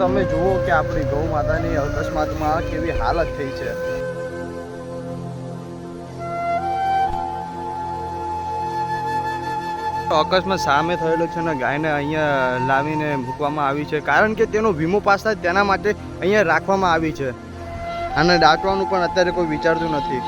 તમે જુઓ કે આપણી ગૌ માતાની અકસ્માતમાં કેવી હાલત થઈ છે। અકસ્માત સામે થયેલો છે ને ગાયને અહીંયા લાવીને મૂકવામાં આવી છે, કારણ કે તેનો વીમો પાસ થાય તેના માટે અહીંયા રાખવામાં આવી છે। આને દાટવાનું પણ અત્યારે કોઈ વિચારતું નથી।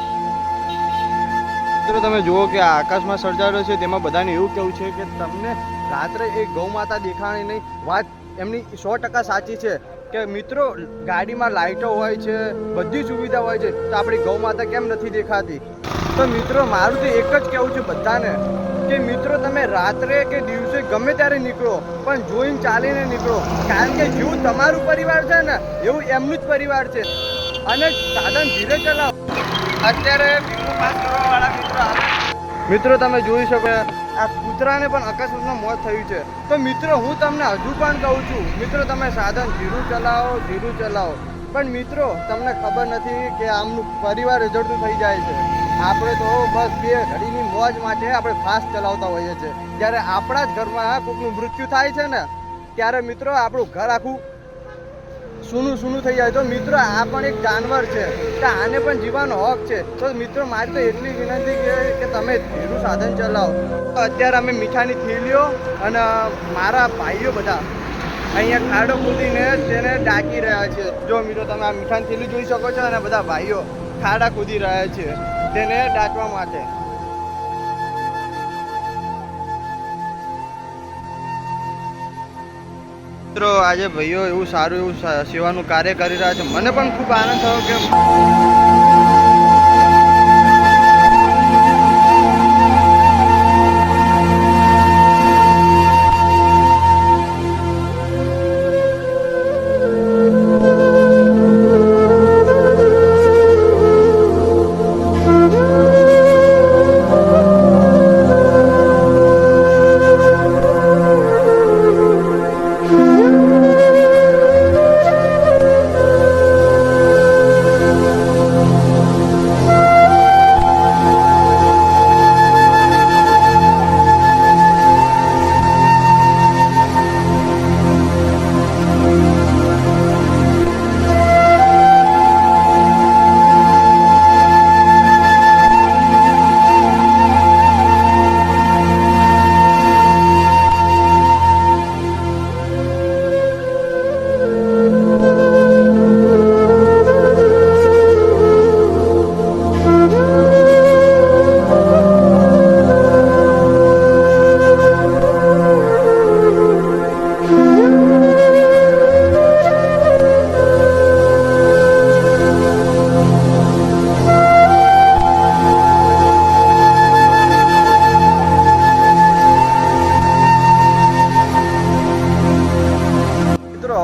મિત્રો તમે જુઓ કે આ આકાશમાં સર્જાયો છે, તેમાં બધાને એવું કહેવું છે કે તમને રાત્રે એક ગૌ માતા દેખાણી નહીં। વાત એમની 100% સાચી છે કે મિત્રો ગાડીમાં લાઇટો હોય છે, બધી સુવિધા હોય છે, તો આપણી ગૌ માતા કેમ નથી દેખાતી? તો મિત્રો મારું તો એક જ કહેવું છે બધાને કે મિત્રો તમે રાત્રે કે દિવસે ગમે ત્યારે નીકળો, પણ જોઈને ચાલીને નીકળો, કારણ કે જેવું તમારું પરિવાર છે ને એવું એમનું જ પરિવાર છે। અને સાધન ધીરે ચલાવો। અત્યારે વીમો પાસ કરવાવાળા મિત્રો તમે જોઈ શકો આ કૂતરાને પણ અકસ્માતમાં મોત થયું છે। તો મિત્રો હું તમને હજુ પણ કહું છું મિત્રો તમે સાધન ધીરું ચલાવો। પણ મિત્રો તમને ખબર નથી કે આમનું પરિવાર રજડતું થઈ જાય છે। આપણે તો બસ બે ઘડીની મોજ માટે આપણે ફાસ્ટ ચલાવતા હોઈએ છીએ, જ્યારે આપણા જ ઘરમાં કોઈકનું મૃત્યુ થાય છે ને ત્યારે મિત્રો આપણું ઘર આખું સૂનું થઈ જાય। તો મિત્રો આ પણ એક જાનવર છે, તો આને પણ જીવવાનો હક છે। તો મિત્રો મારી તો એટલી વિનંતી કે તમે ધીરું સાધન ચલાવો। અત્યારે અમે મીઠાની થેલીઓ અને મારા ભાઈઓ બધા અહીંયા ખાડો કૂદીને તેને ડાકી રહ્યા છે। જો મિત્રો તમે આ મીઠાની થેલી જોઈ શકો છો, અને બધા ભાઈઓ ખાડા કૂદી રહ્યા છે તેને ડાકવા માટે। મિત્રો આજે ભાઈઓ એવું સારું એવું સેવાનું કાર્ય કરી રહ્યા છે, મને પણ ખૂબ આનંદ થયો કે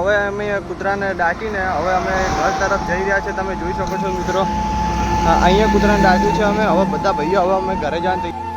હવે અમે કૂતરાને ડાકીને હવે અમે ઘર તરફ જઈ રહ્યા છીએ। તમે જોઈ શકો છો મિત્રો અહીંયા કૂતરાને ડાક્યું છે અમે। હવે બધા ભાઈઓ હવે અમે ઘરે જવાનું